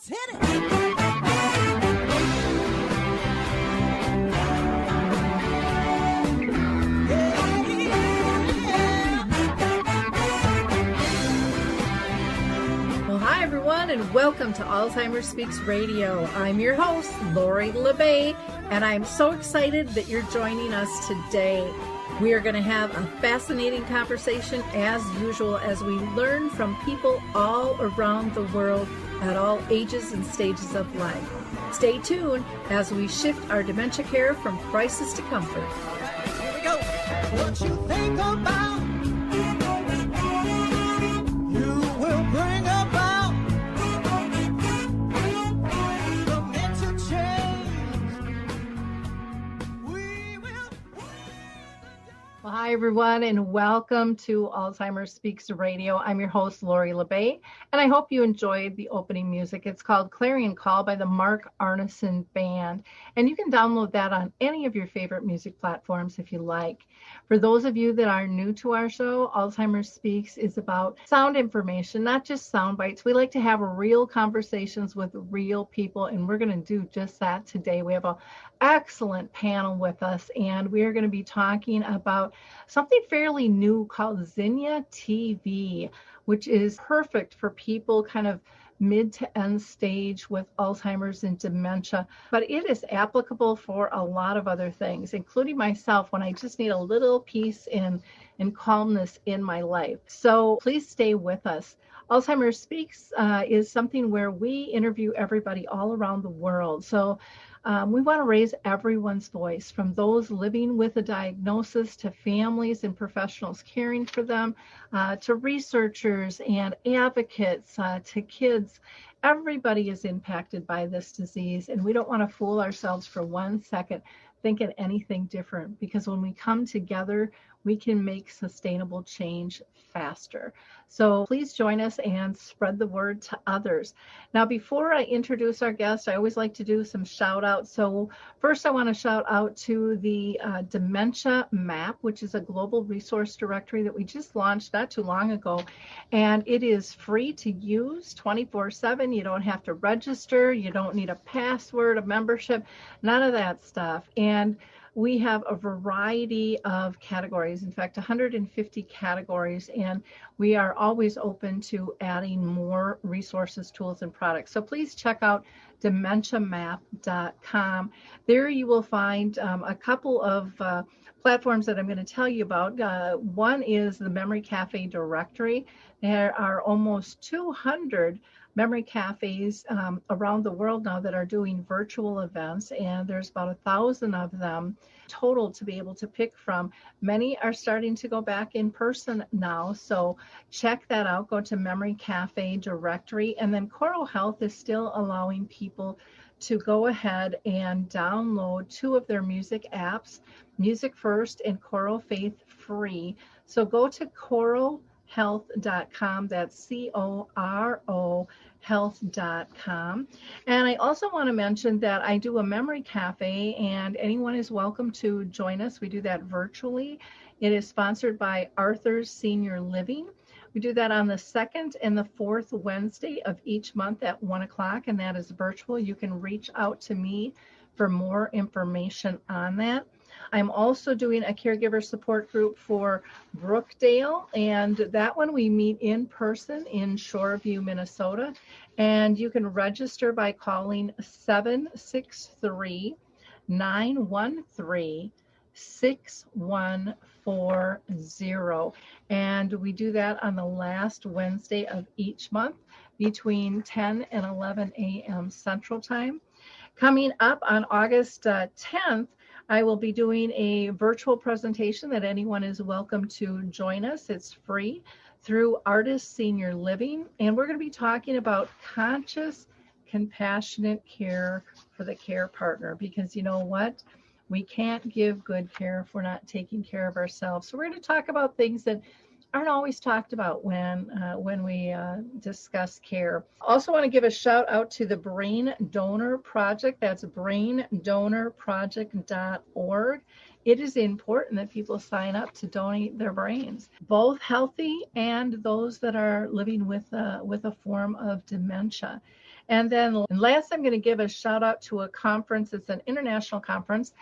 Let's hit it. Hi, everyone, and welcome to Alzheimer Speaks Radio. I'm your host, Lori LeBay, and I'm so excited that you're joining us today. We are going to have a fascinating conversation, as usual, as we learn from people all around the world at all ages and stages of life. Stay tuned as we shift our dementia care from crisis to comfort. Here we go. What you think about, you will bring about. Well, hi, everyone, and welcome to Alzheimer Speaks Radio. I'm your host, Lori LeBay, and I hope you enjoyed the opening music. It's called Clarion Call by the Mark Arneson Band, and you can download that on any of your favorite music platforms if you like. For those of you that are new to our show, Alzheimer Speaks is about sound information, not just sound bites. We like to have real conversations with real people, and we're going to do just that today. We have an excellent panel with us, and we are going to be talking about something fairly new called Zinnia TV, which is perfect for people kind of mid to end stage with Alzheimer's and dementia, but it is applicable for a lot of other things, including myself when I just need a little peace and calmness in my life. So please stay with us. Alzheimer's Speaks is something where we interview everybody all around the world. So we want to raise everyone's voice, from those living with a diagnosis to families and professionals caring for them, to researchers and advocates, to kids. Everybody is impacted by this disease, and we don't want to fool ourselves for 1 second thinking anything different, because when we come together, we can make sustainable change faster. So please join us and spread the word to others. Now, before I introduce our guest, I always like to do some shout outs. So first, I want to shout out to the Dementia Map, which is a global resource directory that we just launched not too long ago. And it is free to use 24/7. You don't have to register. You don't need a password, a membership, none of that stuff. And we have a variety of categories, in fact, 150 categories, and we are always open to adding more resources, tools, and products. So please check out dementiamap.com. There you will find a couple of platforms that I'm going to tell you about. One is the Memory Cafe directory. There are almost 200 memory cafes around the world now that are doing virtual events, and there's about 1,000 of them total to be able to pick from. Many are starting to go back in person now, so check that out. Go to Memory Cafe directory, and then Coro Health is still allowing people to go ahead and download 2 of their music apps, Music First and Coro Faith free. So go to corohealth.com. That's CORO health.com. And I also want to mention that I do a memory cafe, and anyone is welcome to join us. We do that virtually. It is sponsored by Arthur's Senior Living. We do that on the 2nd and the 4th Wednesday of each month at 1 o'clock, and that is virtual. You can reach out to me for more information on that. I'm also doing a caregiver support group for Brookdale, and that one we meet in person in Shoreview, Minnesota. And you can register by calling 763-913-6140. And we do that on the last Wednesday of each month between 10 and 11 a.m. Central Time. Coming up on August 10th, I will be doing a virtual presentation that anyone is welcome to join us. It's free through Artist Senior Living, and we're going to be talking about conscious, compassionate care for the care partner, because you know what? We can't give good care if we're not taking care of ourselves. So we're going to talk about things that aren't always talked about when we discuss care. Also want to give a shout out to the Brain Donor Project. That's braindonorproject.org. It is important that people sign up to donate their brains, both healthy and those that are living with a form of dementia. And then last, I'm going to give a shout out to a conference. It's an international conference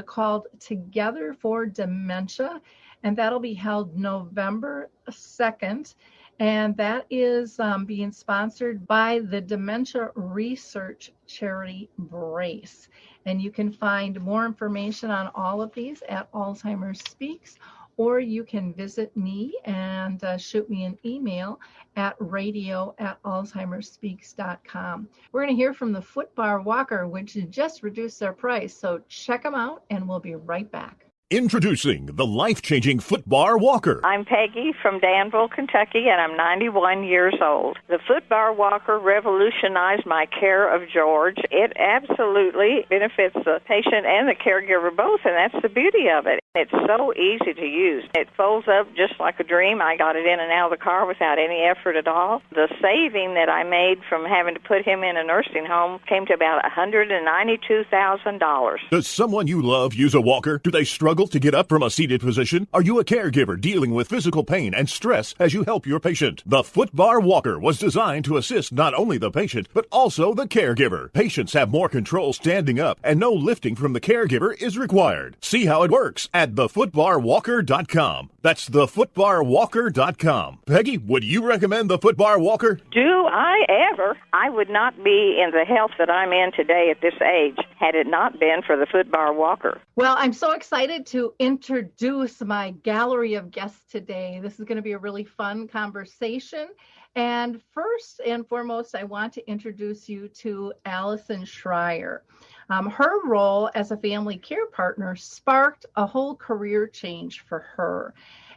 called Together for Dementia, and that'll be held November 2nd. And that is being sponsored by the Dementia Research Charity Brace. And you can find more information on all of these at Alzheimer Speaks, or you can visit me and shoot me an email at radio@alzheimerspeaks.com. We're going to hear from the Foot Bar Walker, which just reduced their price. So check them out, and we'll be right back. Introducing the life-changing Foot Bar Walker. I'm Peggy from Danville, Kentucky, and I'm 91 years old. The Foot Bar Walker revolutionized my care of George. It absolutely benefits the patient and the caregiver both, and that's the beauty of it. It's so easy to use. It folds up just like a dream. I got it in and out of the car without any effort at all. The saving that I made from having to put him in a nursing home came to about $192,000. Does someone you love use a walker? Do they struggle to get up from a seated position? Are you a caregiver dealing with physical pain and stress as you help your patient? The Foot Bar Walker was designed to assist not only the patient, but also the caregiver. Patients have more control standing up, and no lifting from the caregiver is required. See how it works at thefootbarwalker.com. That's thefootbarwalker.com. Peggy, would you recommend the Foot Bar Walker? Do I ever? I would not be in the health that I'm in today at this age had it not been for the Foot Bar Walker. Well, I'm so excited to introduce my gallery of guests today. This is going to be a really fun conversation. And first and foremost, I want to introduce you to Allyson Schrier. Her role as a family care partner sparked a whole career change for her.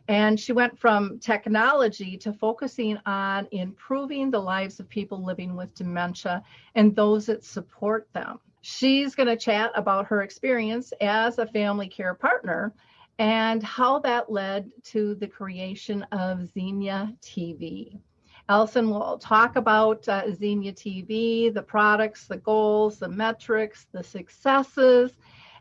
And she went from technology to focusing on improving the lives of people living with dementia and those that support them. She's going to chat about her experience as a family care partner and how that led to the creation of Zinnia TV. Allyson will talk about Zinnia TV, the products, the goals, the metrics, the successes,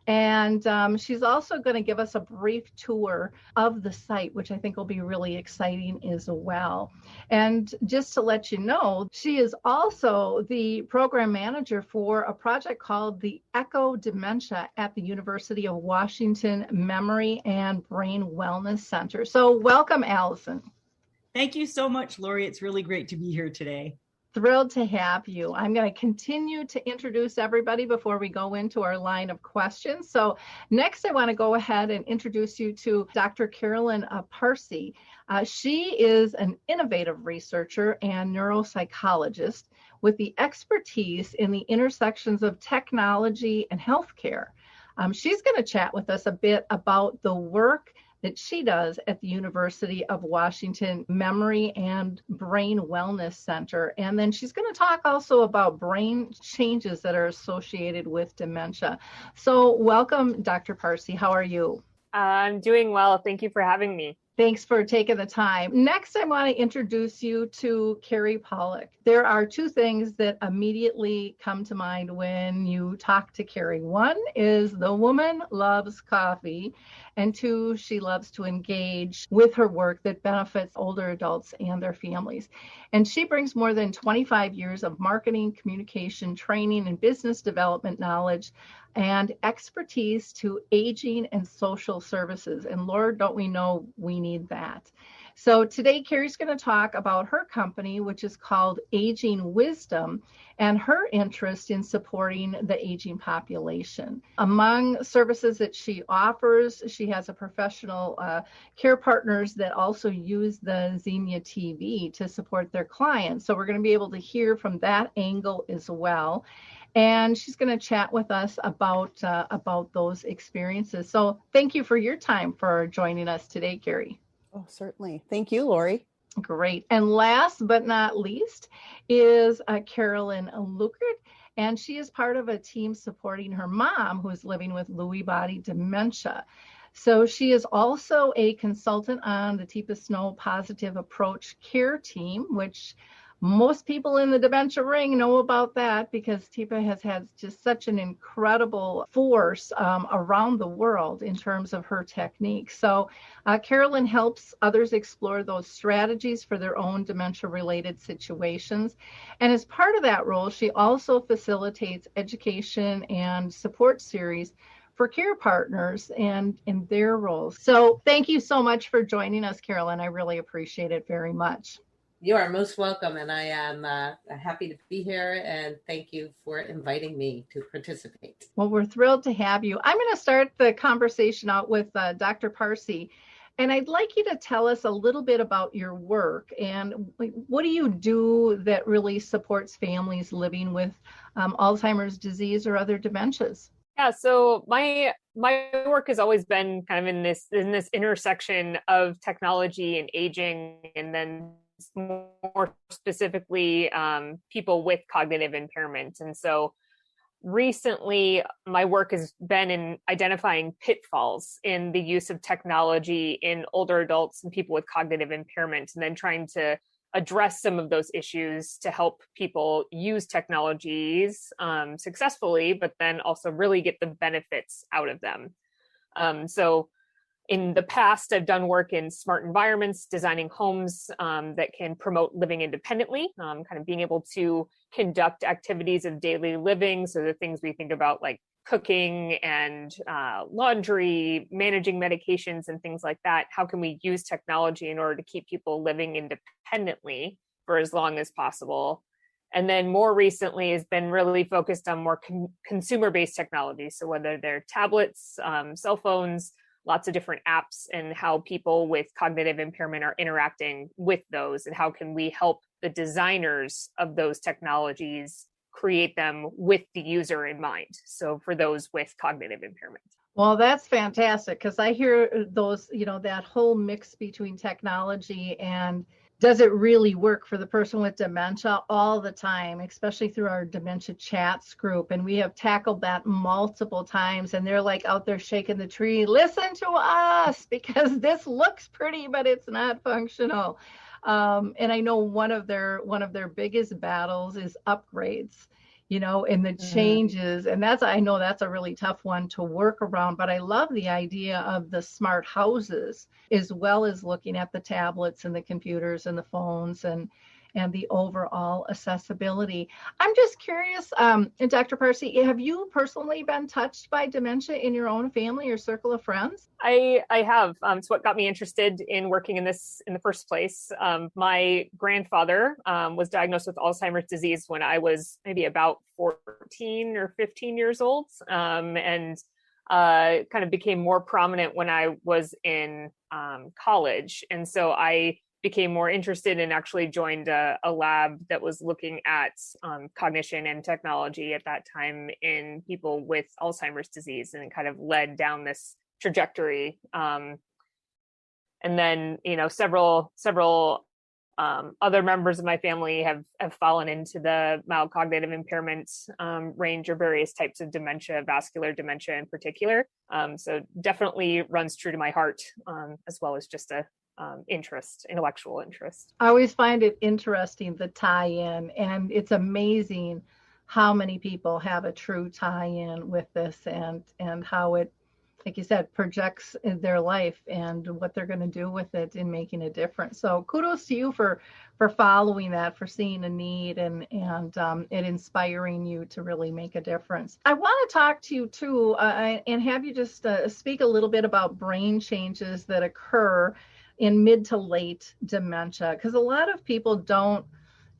and she's also going to give us a brief tour of the site, which I think will be really exciting as well. And just to let you know, she is also the program manager for a project called the Echo Dementia at the University of Washington Memory and Brain Wellness Center. So welcome, Allyson. Thank you so much, Lori. It's really great to be here today. Thrilled to have you. I'm going to continue to introduce everybody before we go into our line of questions. So next, I want to go ahead and introduce you to Dr. Carolyn Parsey. She is an innovative researcher and neuropsychologist with the expertise in the intersections of technology and healthcare. She's going to chat with us a bit about the work that she does at the University of Washington Memory and Brain Wellness Center. And then she's going to talk also about brain changes that are associated with dementia. So welcome, Dr. Parsey. How are you? I'm doing well. Thank you for having me. Thanks for taking the time. Next, I want to introduce you to Keri Pollock. There are two things that immediately come to mind when you talk to Keri. One is the woman loves coffee, and two, she loves to engage with her work that benefits older adults and their families. And she brings more than 25 years of marketing, communication, training, and business development knowledge and expertise to aging and social services. And Lord, don't we know we need that. So today, Keri's going to talk about her company, which is called Aging Wisdom, and her interest in supporting the aging population. Among services that she offers, she has a professional care partners that also use the Zinnia TV to support their clients. So we're going to be able to hear from that angle as well. And she's going to chat with us about those experiences. So thank you for your time for joining us today, Keri. Oh, certainly. Thank you, Lori. Great. And last but not least is Carolyn Lukert, and she is part of a team supporting her mom who is living with Lewy body dementia. So she is also a consultant on the Teepa Snow Positive Approach Care Team, which most people in the dementia ring know about that because Teepa has had just such an incredible force around the world in terms of her technique. So Carolyn helps others explore those strategies for their own dementia-related situations. And as part of that role, she also facilitates education and support series for care partners and in their roles. So thank you so much for joining us, Carolyn. I really appreciate it very much. You are most welcome, and I am happy to be here, and thank you for inviting me to participate. Well, we're thrilled to have you. I'm going to start the conversation out with Dr. Parsey, and I'd like you to tell us a little bit about your work and what do you do that really supports families living with Alzheimer's disease or other dementias? Yeah, so my work has always been kind of in this intersection of technology and aging, and then more specifically people with cognitive impairment. And so recently my work has been in identifying pitfalls in the use of technology in older adults and people with cognitive impairment, and then trying to address some of those issues to help people use technologies successfully, but then also really get the benefits out of them. So in the past, I've done work in smart environments, designing homes that can promote living independently, kind of being able to conduct activities of daily living. So the things we think about like cooking and laundry, managing medications and things like that. How can we use technology in order to keep people living independently for as long as possible? And then more recently has been really focused on more consumer-based technology. So whether they're tablets, cell phones, lots of different apps, and how people with cognitive impairment are interacting with those, and how can we help the designers of those technologies create them with the user in mind. So for those with cognitive impairment. Well, that's fantastic because I hear those, that whole mix between technology and does it really work for the person with dementia all the time, especially through our dementia chats group. And we have tackled that multiple times, and they're like out there shaking the tree, listen to us because this looks pretty, but it's not functional. And I know one of their biggest battles is upgrades, and the changes. And I know that's a really tough one to work around, but I love the idea of the smart houses, as well as looking at the tablets and the computers and the phones and the overall accessibility. I'm just curious, Dr. Parsey, have you personally been touched by dementia in your own family or circle of friends? I have. It's what got me interested in working in this in the first place. My grandfather was diagnosed with Alzheimer's disease when I was maybe about 14 or 15 years old, and kind of became more prominent when I was in college. And so I became more interested and actually joined a lab that was looking at cognition and technology at that time in people with Alzheimer's disease, and it kind of led down this trajectory. And then, several other members of my family have fallen into the mild cognitive impairment range, or various types of dementia, vascular dementia in particular. So definitely runs true to my heart, as well as just a intellectual interest. I always find it interesting, the tie-in, and it's amazing how many people have a true tie-in with this and how it, like you said, projects in their life and what they're going to do with it in making a difference. So kudos to you for following that, for seeing a need and it inspiring you to really make a difference. I want to talk to you too and have you just speak a little bit about brain changes that occur in mid to late dementia, because a lot of people don't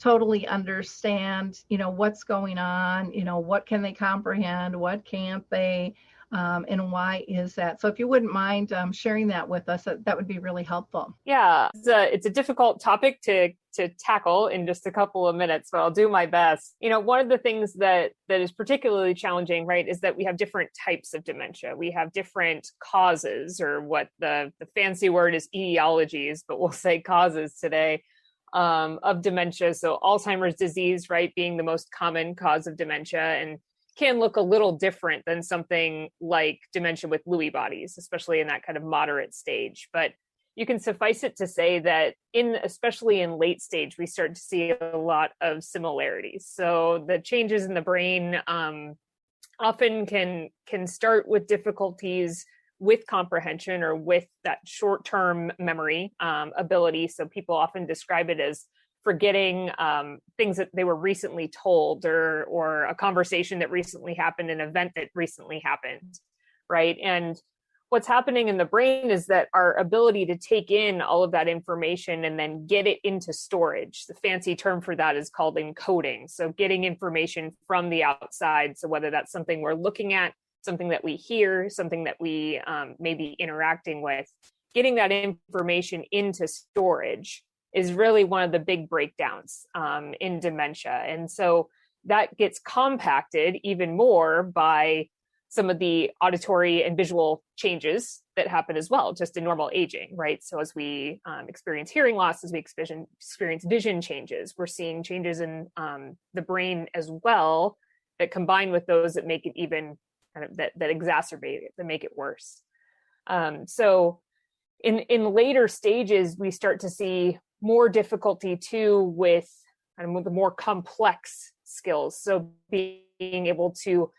totally understand, what's going on, what can they comprehend, what can't they, and why is that? So if you wouldn't mind sharing that with us, that would be really helpful. Yeah, it's a difficult topic to tackle in just a couple of minutes, but I'll do my best. One of the things that is particularly challenging, right, is that we have different types of dementia. We have different causes, or what the fancy word is etiologies, but we'll say causes today, of dementia. So Alzheimer's disease, right, being the most common cause of dementia, and can look a little different than something like dementia with Lewy bodies, especially in that kind of moderate stage. But you can suffice it to say that especially in late stage, we start to see a lot of similarities. So the changes in the brain often can start with difficulties with comprehension or with that short-term memory ability. So people often describe it as forgetting things that they were recently told, or a conversation that recently happened, an event that recently happened, right? And what's happening in the brain is that our ability to take in all of that information and then get it into storage, the fancy term for that is called encoding. So getting information from the outside. So whether that's something we're looking at, something that we hear, something that we may be interacting with, getting that information into storage is really one of the big breakdowns in dementia. And so that gets compacted even more by some of the auditory and visual changes that happen as well, just in normal aging, right? So as we experience hearing loss, as we experience vision changes, we're seeing changes in the brain as well that combine with those that make it even kind of that exacerbate it, that make it worse. So in later stages, we start to see more difficulty too with kind of the more complex skills. So being able to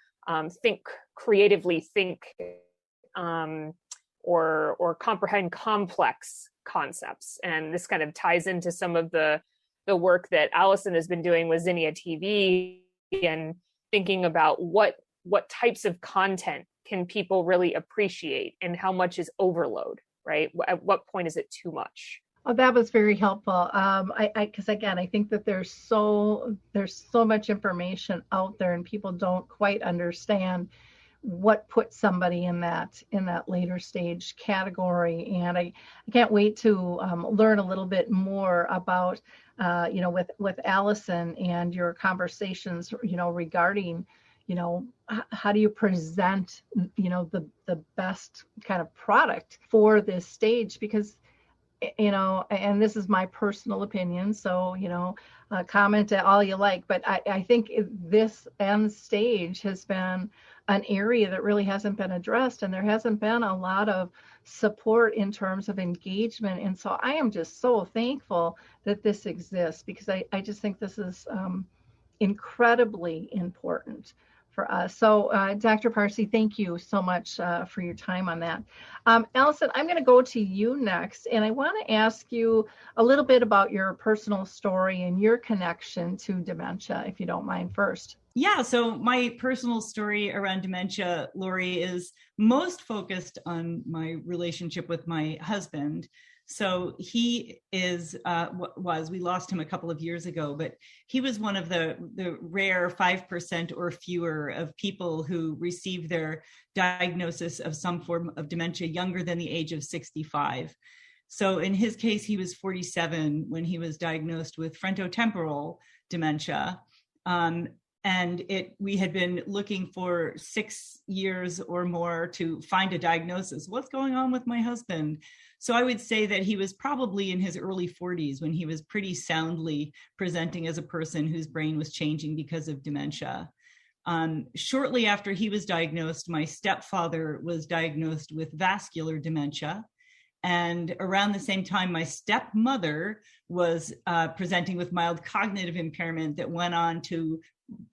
think creatively, or comprehend complex concepts. And this kind of ties into some of the work that Allyson has been doing with Zinnia TV and thinking about what types of content can people really appreciate and how much is overload, right? At what point is it too much? Oh, that was very helpful. Because again, I think that there's so much information out there, and people don't quite understand what puts somebody in that later stage category. And I can't wait to learn a little bit more about with Allyson and your conversations, regarding how do you present the best kind of product for this stage, because and this is my personal opinion, so comment all you like, but I think this end stage has been an area that really hasn't been addressed, and there hasn't been a lot of support in terms of engagement. And so I am just so thankful that this exists, because I just think this is incredibly important for us. So Dr. Parsey, thank you so much for your time on that. Allyson, I'm going to go to you next, and I want to ask you a little bit about your personal story and your connection to dementia, if you don't mind first. Yeah, so my personal story around dementia, Lori, is most focused on my relationship with my husband. So he we lost him a couple of years ago, but he was one of the rare 5% or fewer of people who received their diagnosis of some form of dementia younger than the age of 65. So in his case, he was 47 when he was diagnosed with frontotemporal dementia. And we had been looking for 6 years or more to find a diagnosis. What's going on with my husband? So I would say that he was probably in his early 40s when he was pretty soundly presenting as a person whose brain was changing because of dementia. Shortly after he was diagnosed, my stepfather was diagnosed with vascular dementia. And around the same time, my stepmother was presenting with mild cognitive impairment that went on to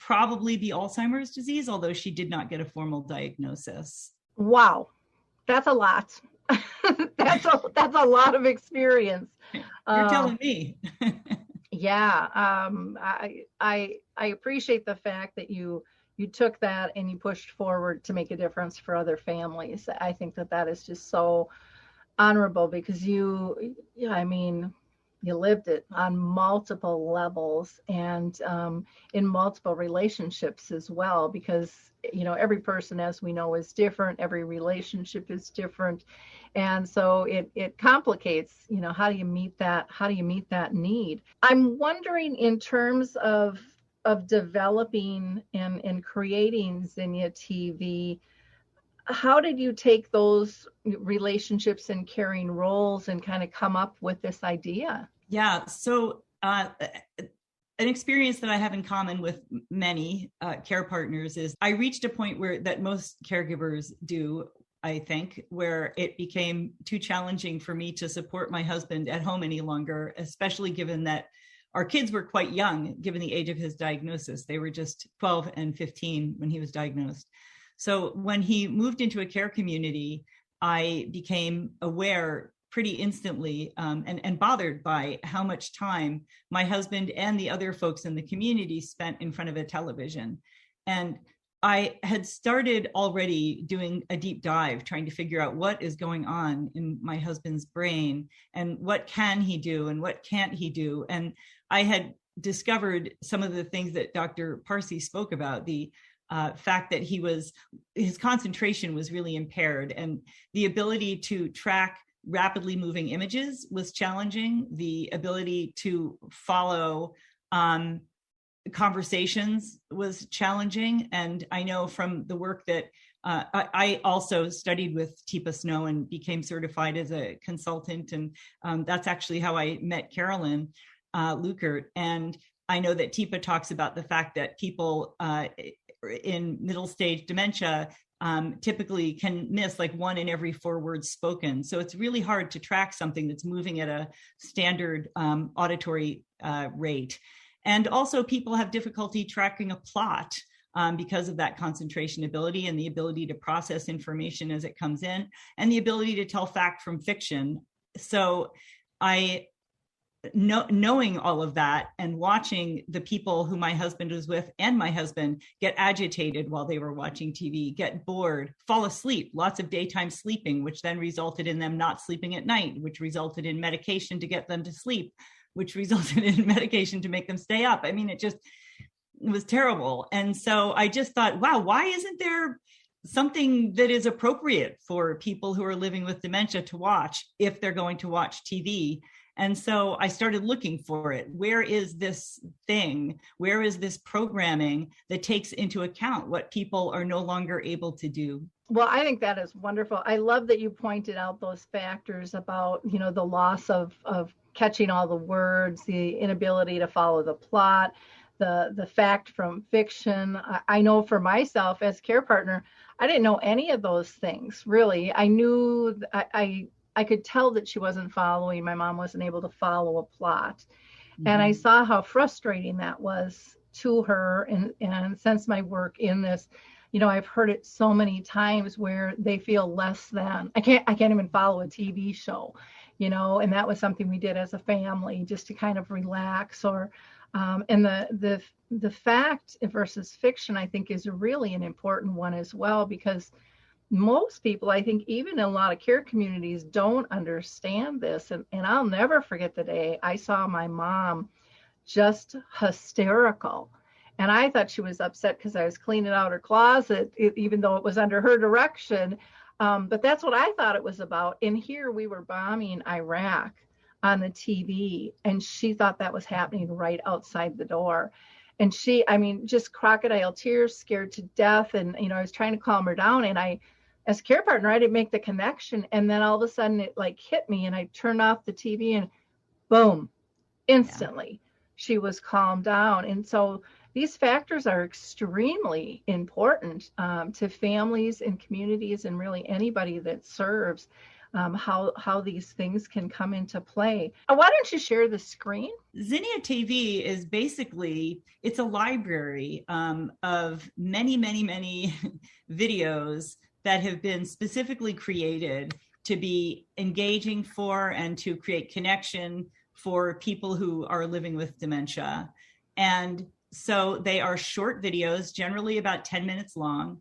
probably be Alzheimer's disease, although she did not get a formal diagnosis. Wow, that's a lot. that's a lot of experience. You're telling me. Yeah, I appreciate the fact that you took that and you pushed forward to make a difference for other families. I think that is just so honorable, because you lived it on multiple levels and in multiple relationships as well, because every person, as we know, is different. Every relationship is different, and so it complicates how do you meet that need. I'm wondering, in terms of developing and creating Zinnia TV, how did you take those relationships and caring roles and kind of come up with this idea? Yeah, so an experience that I have in common with many care partners is I reached a point that most caregivers do, I think, where it became too challenging for me to support my husband at home any longer, especially given that our kids were quite young, given the age of his diagnosis. They were just 12 and 15 when he was diagnosed. So when he moved into a care community, I became aware pretty instantly and bothered by how much time my husband and the other folks in the community spent in front of a television. And I had started already doing a deep dive, trying to figure out what is going on in my husband's brain and what can he do and what can't he do. And I had discovered some of the things that Dr. Parsey spoke about, the fact that his concentration was really impaired, and the ability to track rapidly moving images was challenging. The ability to follow conversations was challenging. And I know from the work that I also studied with Teepa Snow and became certified as a consultant. And that's actually how I met Carolyn Lukert. And I know that Teepa talks about the fact that people in middle stage dementia typically can miss like 1 in every 4 words spoken. So it's really hard to track something that's moving at a standard auditory rate. And also people have difficulty tracking a plot because of that concentration ability and the ability to process information as it comes in and the ability to tell fact from fiction. So knowing all of that and watching the people who my husband was with and my husband get agitated while they were watching TV, get bored, fall asleep, lots of daytime sleeping, which then resulted in them not sleeping at night, which resulted in medication to get them to sleep, which resulted in medication to make them stay up. I mean, it was terrible. And so I just thought, wow, why isn't there something that is appropriate for people who are living with dementia to watch if they're going to watch TV? And so I started looking for it. Where is this thing? Where is this programming that takes into account what people are no longer able to do? Well, I think that is wonderful. I love that you pointed out those factors about, the loss of catching all the words, the inability to follow the plot, the fact from fiction. I know for myself as care partner, I didn't know any of those things, really. I knew I could tell that she wasn't following. My mom wasn't able to follow a plot. Mm-hmm. And I saw how frustrating that was to her. And since my work in this, I've heard it so many times where they feel less than. I can't even follow a TV show, and that was something we did as a family just to kind of relax. Or and the fact versus fiction, I think, is really an important one as well, because most people, I think, even in a lot of care communities, don't understand this. And I'll never forget the day I saw my mom just hysterical. And I thought she was upset because I was cleaning out her closet, even though it was under her direction. But that's what I thought it was about. And here we were bombing Iraq on the TV, and she thought that was happening right outside the door. And she, just crocodile tears, scared to death. And, I was trying to calm her down. And as care partner, I didn't make the connection. And then all of a sudden it hit me, and I turned off the TV, and boom, instantly she was calmed down. And so these factors are extremely important to families and communities and really anybody that serves, how these things can come into play. Why don't you share the screen? Zinnia TV is basically, it's a library of many, many, many videos that have been specifically created to be engaging for and to create connection for people who are living with dementia. And so they are short videos, generally about 10 minutes long,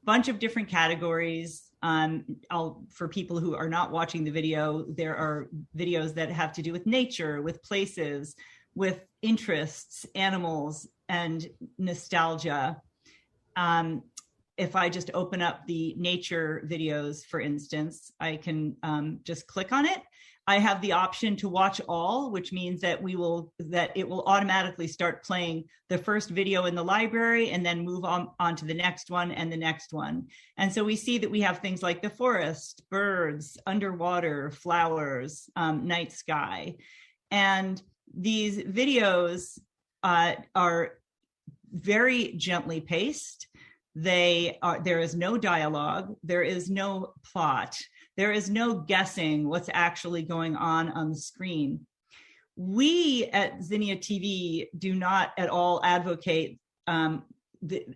bunch of different categories. For people who are not watching the video, there are videos that have to do with nature, with places, with interests, animals, and nostalgia. If I just open up the nature videos, for instance, I can just click on it. I have the option to watch all, which means that it will automatically start playing the first video in the library and then move on to the next one and the next one. And so we see that we have things like the forest, birds, underwater, flowers, night sky. And these videos are very gently paced. There is no dialogue. There is no plot. There is no guessing what's actually going on the screen. We at Zinnia TV do not at all advocate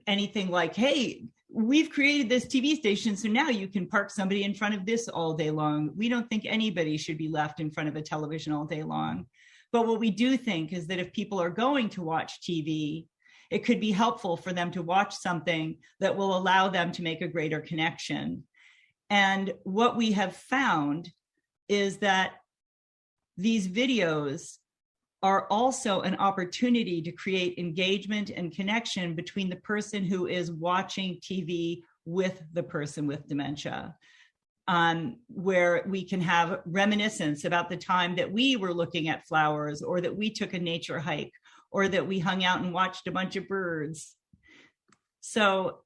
anything like, hey, we've created this TV station, so now you can park somebody in front of this all day long. We don't think anybody should be left in front of a television all day long. But what we do think is that if people are going to watch TV, it could be helpful for them to watch something that will allow them to make a greater connection. And what we have found is that these videos are also an opportunity to create engagement and connection between the person who is watching TV with the person with dementia, where we can have reminiscence about the time that we were looking at flowers, or that we took a nature hike, or that we hung out and watched a bunch of birds. So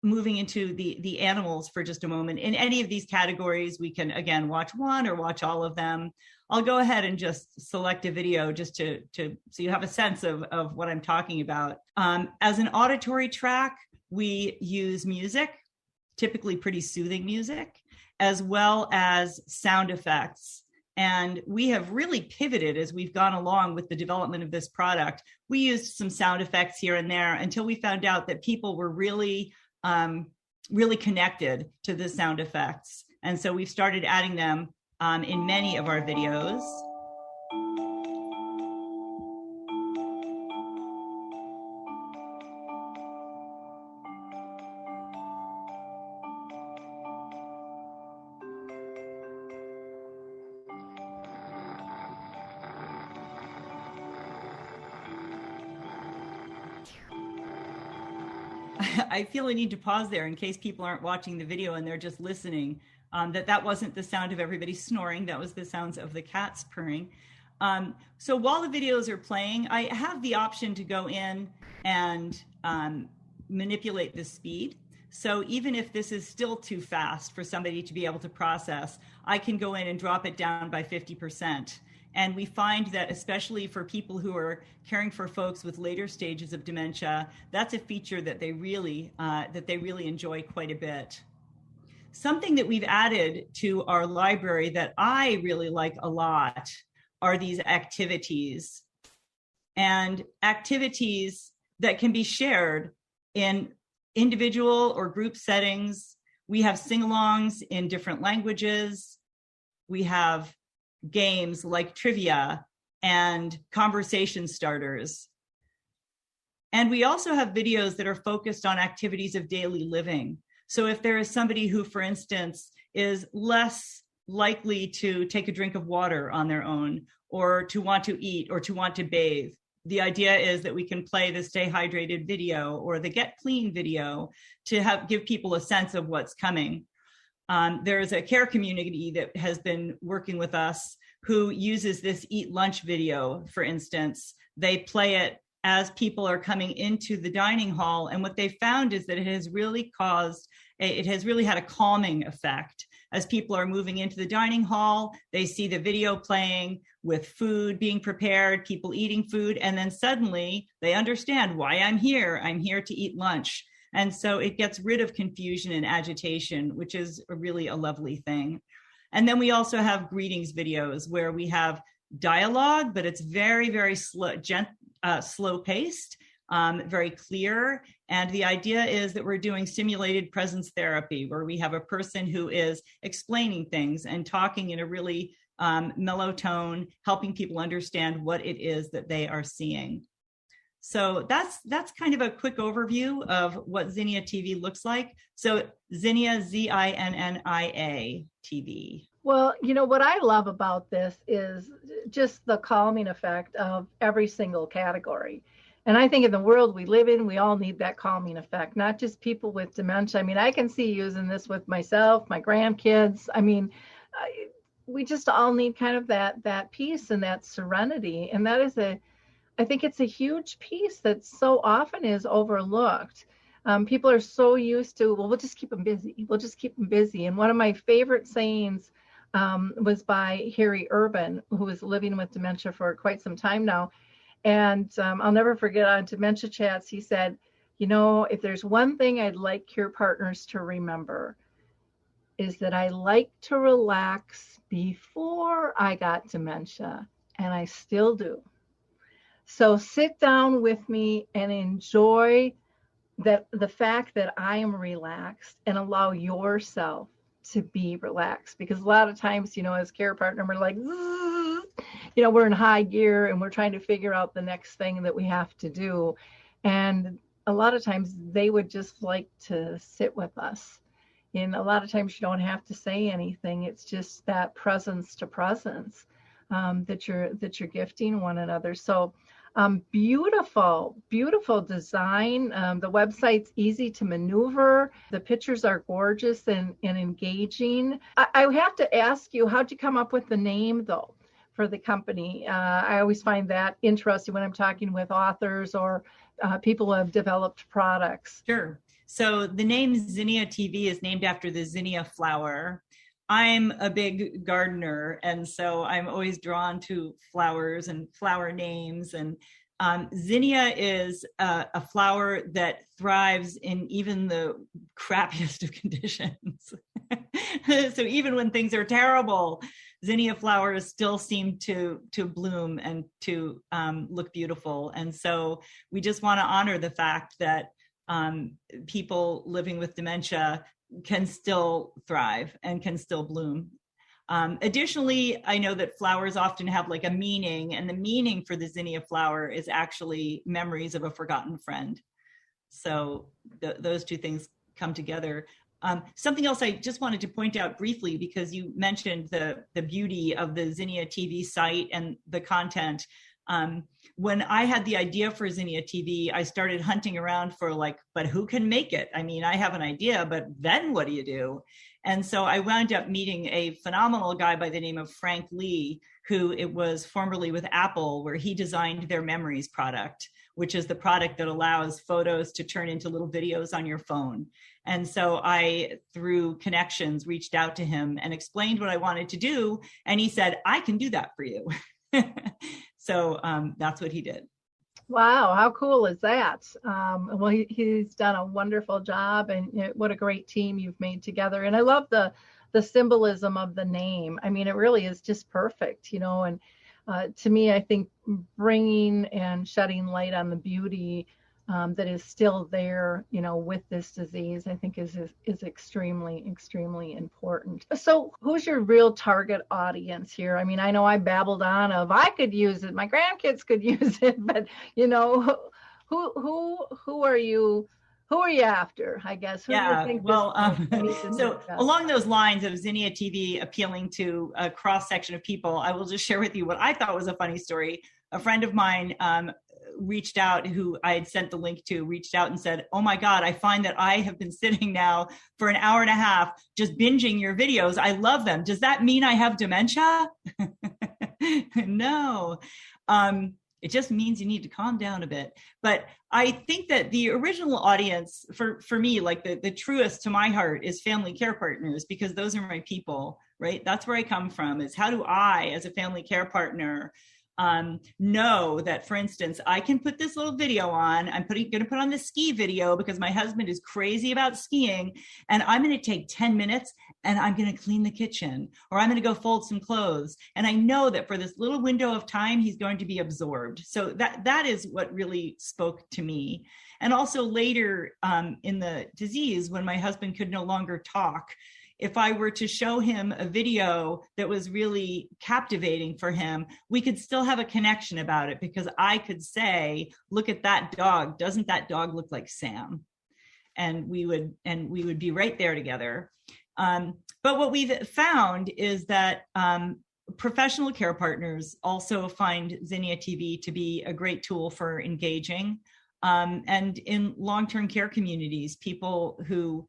moving into the animals for just a moment, in any of these categories, we can, again, watch one or watch all of them. I'll go ahead and just select a video just to so you have a sense of what I'm talking about. As an auditory track, we use music, typically pretty soothing music, as well as sound effects. And we have really pivoted as we've gone along with the development of this product. We used some sound effects here and there until we found out that people were really connected to the sound effects. And so we've started adding them in many of our videos. I feel a need to pause there in case people aren't watching the video and they're just listening, that wasn't the sound of everybody snoring. That was the sounds of the cats purring. So while the videos are playing, I have the option to go in and manipulate the speed. So even if this is still too fast for somebody to be able to process, I can go in and drop it down by 50%. And we find that especially for people who are caring for folks with later stages of dementia, that's a feature that they really enjoy quite a bit. Something that we've added to our library that I really like a lot are these activities, and activities that can be shared in individual or group settings. We have sing-alongs in different languages. We have games like trivia and conversation starters. And we also have videos that are focused on activities of daily living. So if there is somebody who, for instance, is less likely to take a drink of water on their own, or to want to eat, or to want to bathe, the idea is that we can play the Stay Hydrated video or the Get Clean video to give people a sense of what's coming. There is a care community that has been working with us who uses this Eat Lunch video, for instance. They play it as people are coming into the dining hall. And what they found is that it has really had a calming effect. As people are moving into the dining hall, they see the video playing with food being prepared, people eating food, and then suddenly they understand why I'm here. I'm here to eat lunch. And so it gets rid of confusion and agitation, which is really a lovely thing. And then we also have greetings videos where we have dialogue, but it's very, very slow paced, very clear. And the idea is that we're doing simulated presence therapy, where we have a person who is explaining things and talking in a really mellow tone, helping people understand what it is that they are seeing. So that's kind of a quick overview of what Zinnia TV looks like. So Zinnia, Zinnia TV. Well, you know, what I love about this is just the calming effect of every single category. And I think in the world we live in, we all need that calming effect, not just people with dementia. I mean, I can see using this with myself, my grandkids. I mean, we just all need kind of that peace and that serenity. And that is I think it's a huge piece that so often is overlooked. People are so used to, well, we'll just keep them busy. We'll just keep them busy. And one of my favorite sayings was by Harry Urban, who is living with dementia for quite some time now. And I'll never forget on Dementia Chats, he said, You know, if there's one thing I'd like care partners to remember, is that I like to relax before I got dementia, and I still do. So sit down with me and enjoy the fact that I am relaxed, and allow yourself to be relaxed. Because a lot of times, you know, as care partner, we're like, you know, we're in high gear and we're trying to figure out the next thing that we have to do. And a lot of times they would just like to sit with us. And a lot of times you don't have to say anything. It's just that presence to presence that you're gifting one another. So beautiful design. The website's easy to maneuver. The pictures are gorgeous and engaging. I have to ask you, how'd you come up with the name though for the company? I always find that interesting when I'm talking with authors or people who have developed products. Sure. So the name Zinnia TV is named after the zinnia flower. I'm a big gardener, and so I'm always drawn to flowers and flower names. And zinnia is a flower that thrives in even the crappiest of conditions. So even when things are terrible, zinnia flowers still seem to bloom and to look beautiful. And so we just want to honor the fact that people living with dementia can still thrive and can still bloom. Additionally, I know that flowers often have like a meaning, and the meaning for the zinnia flower is actually memories of a forgotten friend. So those two things come together. Something else I just wanted to point out briefly, because you mentioned the beauty of the Zinnia TV site and the content. When I had the idea for Zinnia TV, I started hunting around for but who can make it? I mean, I have an idea, but then what do you do? And so I wound up meeting a phenomenal guy by the name of Frank Lee, who it was formerly with Apple, where he designed their Memories product, which is the product that allows photos to turn into little videos on your phone. And so I, through connections, reached out to him and explained what I wanted to do. And he said, I can do that for you. So that's what he did. Wow, how cool is that? Well, he's done a wonderful job, and what a great team you've made together. And I love the symbolism of the name. I mean, it really is just perfect, you know. And to me, I think bringing and shedding light on the beauty that is still there, you know, with this disease, I think is extremely, extremely important. So who's your real target audience here? I mean, I know I babbled on of I could use it, my grandkids could use it, but you know, who are you? Who are you after, I guess? So along those lines of Zinnia TV appealing to a cross-section of people, I will just share with you what I thought was a funny story. A friend of mine reached out, who I had sent the link to, reached out and said, oh my God, I find that I have been sitting now for an hour and a half just binging your videos. I love them. Does that mean I have dementia? No. It just means you need to calm down a bit. But I think that the original audience for me, like the truest to my heart, is family care partners, because those are my people, right? That's where I come from, is how do I, as a family care partner, know that, for instance, I can put this little video on. I'm going to put on the ski video because my husband is crazy about skiing, and I'm going to take 10 minutes and I'm going to clean the kitchen, or I'm going to go fold some clothes. And I know that for this little window of time, he's going to be absorbed. So that is what really spoke to me. And also later in the disease, when my husband could no longer talk, if I were to show him a video that was really captivating for him, we could still have a connection about it, because I could say, look at that dog. Doesn't that dog look like Sam? And we would be right there together. But what we've found is that professional care partners also find Zinnia TV to be a great tool for engaging. And in long-term care communities, people who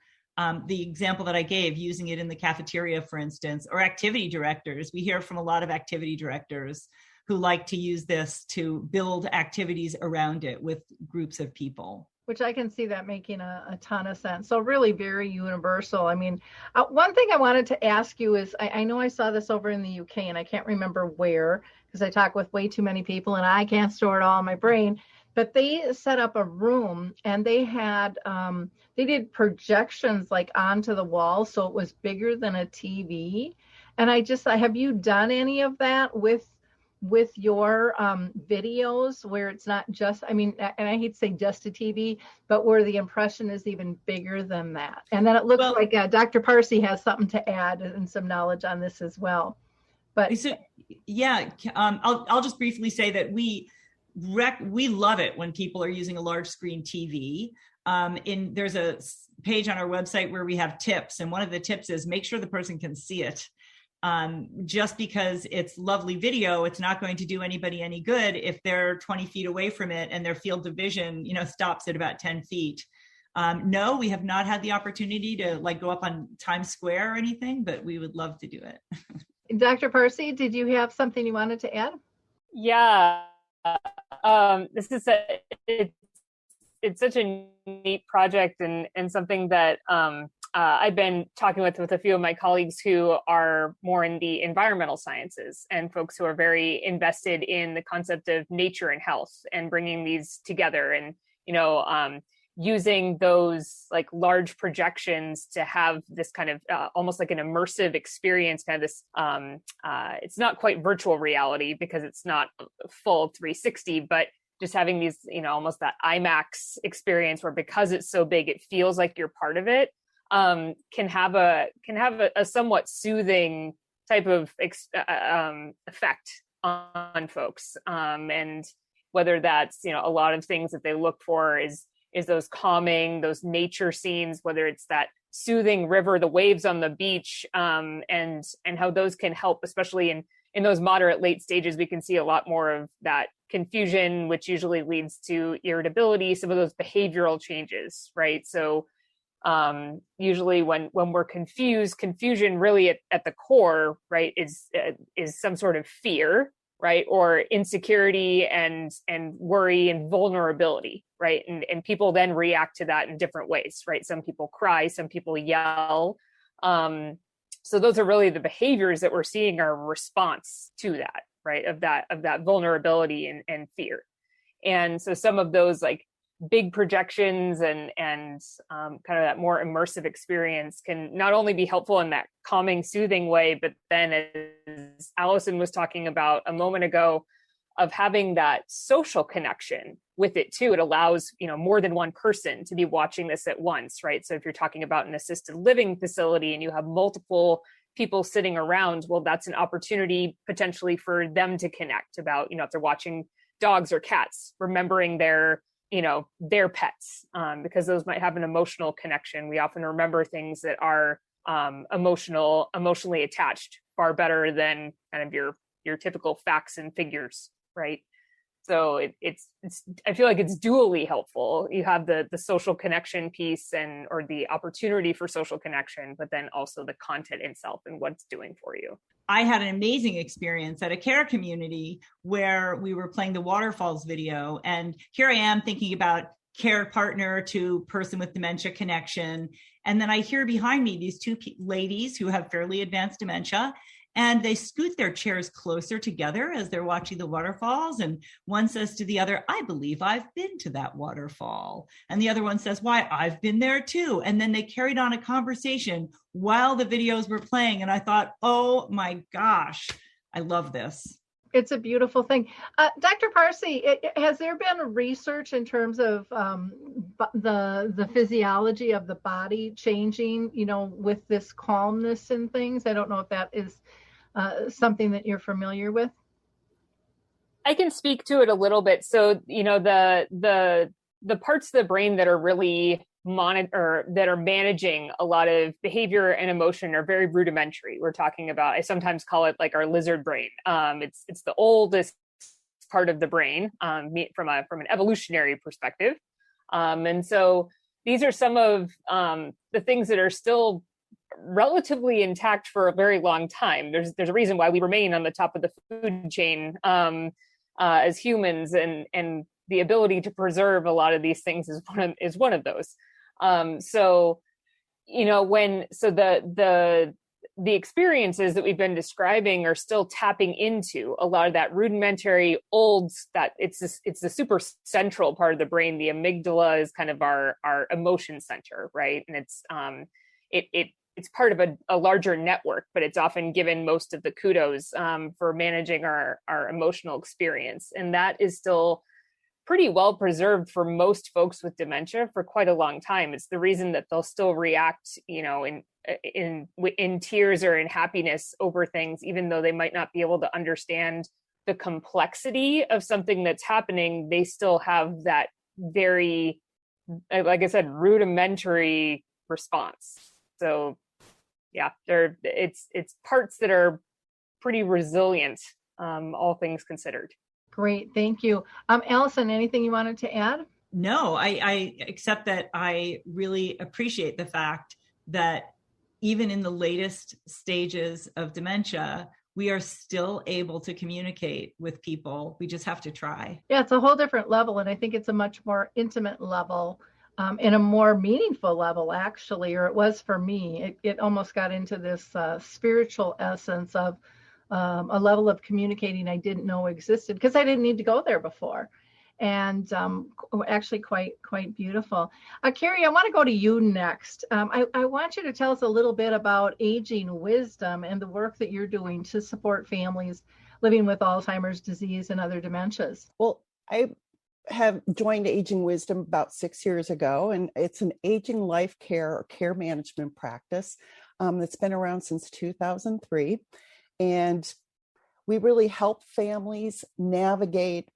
the example that I gave, using it in the cafeteria, for instance, or activity directors. We hear from a lot of activity directors who like to use this to build activities around it with groups of people. Which I can see that making a ton of sense. So really very universal. I mean, one thing I wanted to ask you is, I know I saw this over in the UK and I can't remember where, because I talk with way too many people and I can't store it all in my brain. but they set up a room and they had, they did projections like onto the wall. So it was bigger than a TV. And I just, have you done any of that with your videos where it's not just, I mean, and I hate to say just a TV, but where the impression is even bigger than that. And then it looks like Dr. Parsey has something to add and some knowledge on this as well. But so, yeah, I'll just briefly say that we love it when people are using a large screen TV. There's a page on our website where we have tips, and one of the tips is make sure the person can see it. Just because it's lovely video, it's not going to do anybody any good if they're 20 feet away from it and their field of vision, stops at about 10 feet. No, we have not had the opportunity to go up on Times Square or anything, but we would love to do it. Dr. Parsey, did you have something you wanted to add? Yeah, this is it's such a neat project and something that I've been talking with a few of my colleagues who are more in the environmental sciences and folks who are very invested in the concept of nature and health and bringing these together and, using those large projections to have this kind of almost like an immersive experience, kind of this, it's not quite virtual reality because it's not full 360, but just having these, almost that IMAX experience where because it's so big, it feels like you're part of it. Can have a somewhat soothing type of effect on folks, and whether that's a lot of things that they look for is those calming, those nature scenes, whether it's that soothing river, the waves on the beach, and how those can help, especially in those moderate late stages. We can see a lot more of that confusion, which usually leads to irritability, some of those behavioral changes, right? So usually when we're confused, confusion really at the core, right, is some sort of fear, right, or insecurity and worry and vulnerability, right, and people then react to that in different ways, right? Some people cry, some people yell. So those are really the behaviors that we're seeing are a response to that, right, of that vulnerability and fear. And so some of those big projections and kind of that more immersive experience can not only be helpful in that calming, soothing way, but then as Allyson was talking about a moment ago, of having that social connection with it too. It allows, more than one person to be watching this at once, right? So if you're talking about an assisted living facility and you have multiple people sitting around, well, that's an opportunity potentially for them to connect about, if they're watching dogs or cats, remembering their pets, because those might have an emotional connection. We often remember things that are emotionally attached far better than kind of your typical facts and figures, right? So it's I feel like it's dually helpful. You have the social connection piece or the opportunity for social connection, but then also the content itself and what it's doing for you. I had an amazing experience at a care community where we were playing the waterfalls video. And here I am thinking about care partner to person with dementia connection. And then I hear behind me these two ladies who have fairly advanced dementia, and they scoot their chairs closer together as they're watching the waterfalls. And one says to the other, I believe I've been to that waterfall. And the other one says, why, I've been there too. And then they carried on a conversation while the videos were playing. And I thought, oh my gosh, I love this. It's a beautiful thing. Dr. Parsey, has there been research in terms of the physiology of the body changing, with this calmness and things? I don't know if that is something that you're familiar with. I can speak to it a little bit. So, the parts of the brain that are really that are managing a lot of behavior and emotion are very rudimentary. We're talking about, I sometimes call it our lizard brain. It's the oldest part of the brain from an evolutionary perspective. And so these are some of the things that are still relatively intact for a very long time. There's a reason why we remain on the top of the food chain as humans, and the ability to preserve a lot of these things is one of those. The the experiences that we've been describing are still tapping into a lot of that rudimentary old, that it's the super central part of the brain. The amygdala is kind of our emotion center, right? And it's part of a larger network, but it's often given most of the kudos for managing our emotional experience. And that is still pretty well preserved for most folks with dementia for quite a long time. It's the reason that they'll still react, in tears or in happiness over things, even though they might not be able to understand the complexity of something that's happening. They still have that very, like I said, rudimentary response. So yeah, it's parts that are pretty resilient, all things considered. Great, thank you. Allyson, anything you wanted to add? No, I accept that. I really appreciate the fact that even in the latest stages of dementia, we are still able to communicate with people. We just have to try. Yeah, it's a whole different level, and I think it's a much more intimate level, and a more meaningful level, actually, or it was for me. It almost got into this spiritual essence of a level of communicating I didn't know existed because I didn't need to go there before. And actually quite beautiful. Keri, I want to go to you next. I want you to tell us a little bit about Aging Wisdom and the work that you're doing to support families living with Alzheimer's disease and other dementias. Well, I have joined Aging Wisdom about 6 years ago, and it's an aging life care or care management practice that's been around since 2003. And we really help families navigate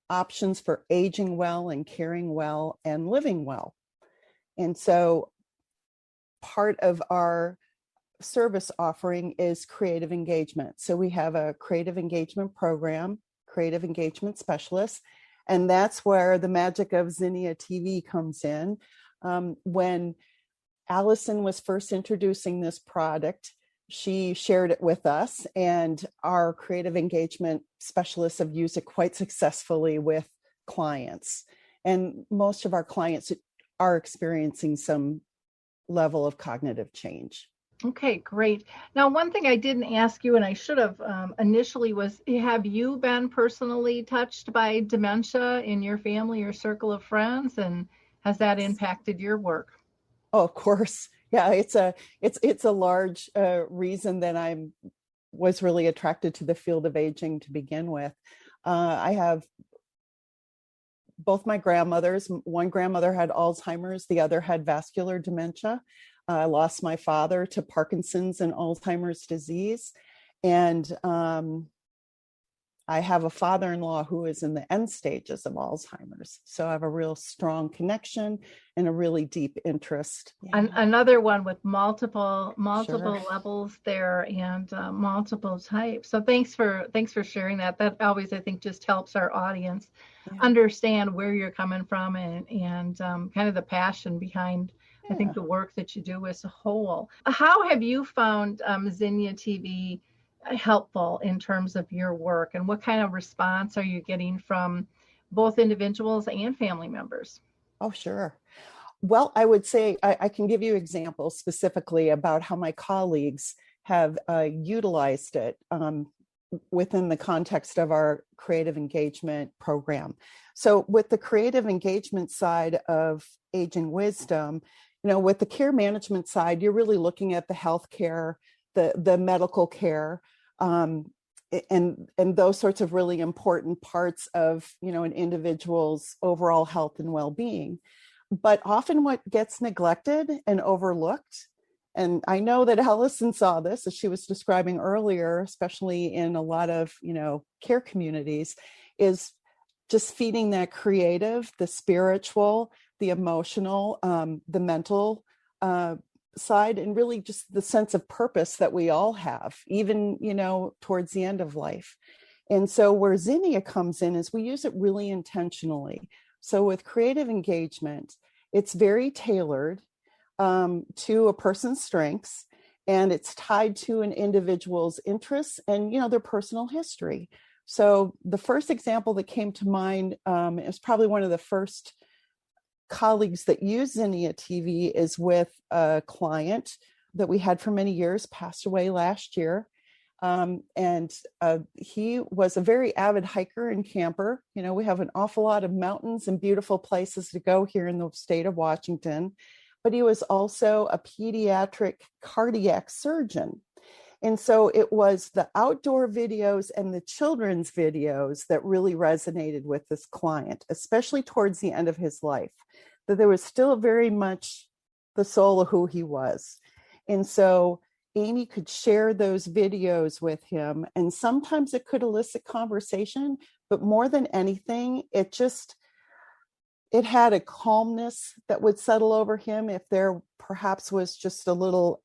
options for aging well and caring well and living well. And so part of our service offering is creative engagement. So we have a creative engagement program, creative engagement specialist, and that's where the magic of Zinnia TV comes in. When Allyson was first introducing this product, she shared it with us, and our creative engagement specialists have used it quite successfully with clients. And most of our clients are experiencing some level of cognitive change. Okay, great. Now, one thing I didn't ask you, and I should have initially, was have you been personally touched by dementia in your family or circle of friends? And has that impacted your work? Oh, of course. Yeah, it's a large reason that I was really attracted to the field of aging to begin with. I have both my grandmothers. One grandmother had Alzheimer's, the other had vascular dementia. I lost my father to Parkinson's and Alzheimer's disease. And I have a father-in-law who is in the end stages of Alzheimer's. So I have a real strong connection and a really deep interest. Yeah. Another one with multiple Sure. levels there and multiple types. So thanks for sharing that. That always, I think, just helps our audience understand where you're coming from and kind of the passion behind, I think, the work that you do as a whole. How have you found Zinnia TV helpful in terms of your work, and what kind of response are you getting from both individuals and family members? Oh, sure. Well, I would say I can give you examples specifically about how my colleagues have utilized it within the context of our creative engagement program. So with the creative engagement side of Aging Wisdom, with the care management side, you're really looking at the healthcare, the medical care, and those sorts of really important parts of, an individual's overall health and well-being. But often what gets neglected and overlooked, and I know that Allyson saw this as she was describing earlier, especially in a lot of, care communities, is just feeding that creative, the spiritual, the emotional, the mental side, and really just the sense of purpose that we all have, even, towards the end of life. And so where Zinnia comes in is we use it really intentionally. So with creative engagement, it's very tailored to a person's strengths, and it's tied to an individual's interests and, their personal history. So the first example that came to mind is probably one of the first colleagues that use Zinnia TV is with a client that we had for many years, passed away last year. And he was a very avid hiker and camper. You know, we have an awful lot of mountains and beautiful places to go here in the state of Washington, but he was also a pediatric cardiac surgeon. And so it was the outdoor videos and the children's videos that really resonated with this client, especially towards the end of his life, that there was still very much the soul of who he was. And so Amy could share those videos with him, and sometimes it could elicit conversation, but more than anything, it had a calmness that would settle over him if there perhaps was just a little,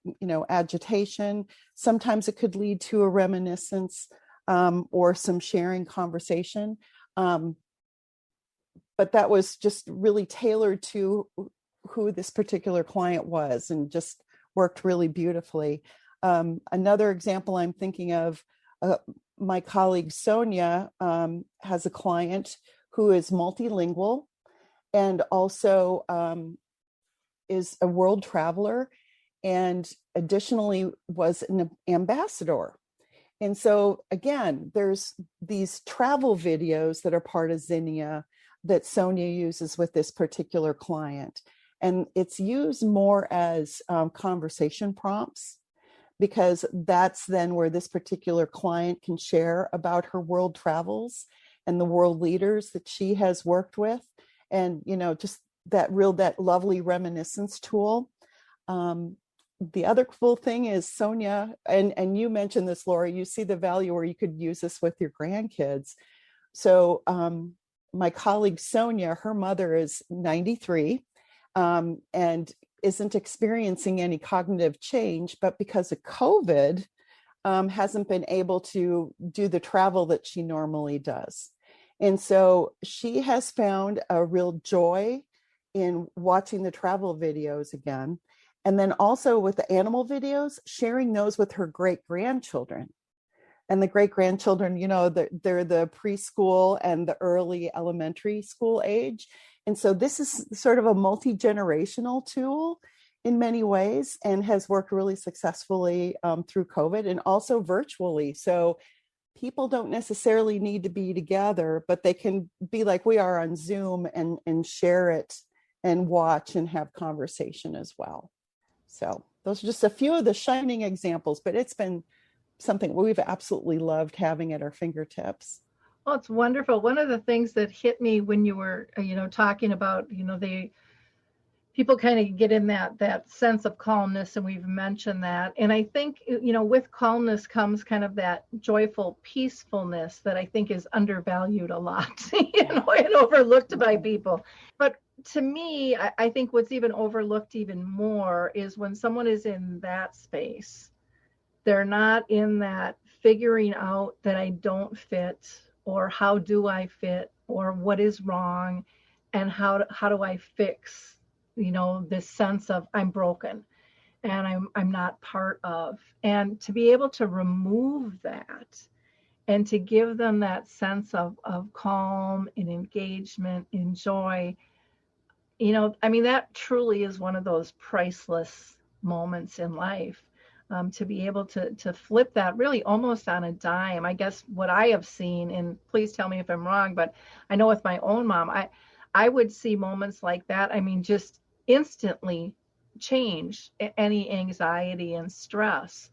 agitation. Sometimes it could lead to a reminiscence or some sharing conversation. But that was just really tailored to who this particular client was and just worked really beautifully. Another example I'm thinking of, my colleague Sonia has a client who is multilingual and also is a world traveler, and additionally was an ambassador. And so again, there's these travel videos that are part of Zinnia that Sonia uses with this particular client. And it's used more as conversation prompts, because that's then where this particular client can share about her world travels and the world leaders that she has worked with. And, just that lovely reminiscence tool. The other cool thing is Sonia, and you mentioned this, Lori, you see the value where you could use this with your grandkids. So my colleague Sonia, her mother is 93 and isn't experiencing any cognitive change, but because of COVID, hasn't been able to do the travel that she normally does. And so she has found a real joy in watching the travel videos again. And then also with the animal videos, sharing those with her great-grandchildren. And the great-grandchildren, they're the preschool and the early elementary school age. And so this is sort of a multi-generational tool in many ways and has worked really successfully through COVID and also virtually. So people don't necessarily need to be together, but they can be like we are on Zoom and share it and watch and have conversation as well. So those are just a few of the shining examples, but it's been something we've absolutely loved having at our fingertips. Well, it's wonderful. One of the things that hit me when you were, talking about, people kind of get in that sense of calmness, and we've mentioned that. And I think, with calmness comes kind of that joyful peacefulness that I think is undervalued a lot, and overlooked by people. But to me, I think what's even overlooked even more is when someone is in that space, they're not in that figuring out that I don't fit, or how do I fit, or what is wrong, and how do I fix, this sense of I'm broken and I'm not part of. And to be able to remove that and to give them that sense of calm and engagement and joy, that truly is one of those priceless moments in life. To be able to flip that really almost on a dime. I guess what I have seen, and please tell me if I'm wrong, but I know with my own mom, I would see moments like that. Just instantly change any anxiety and stress.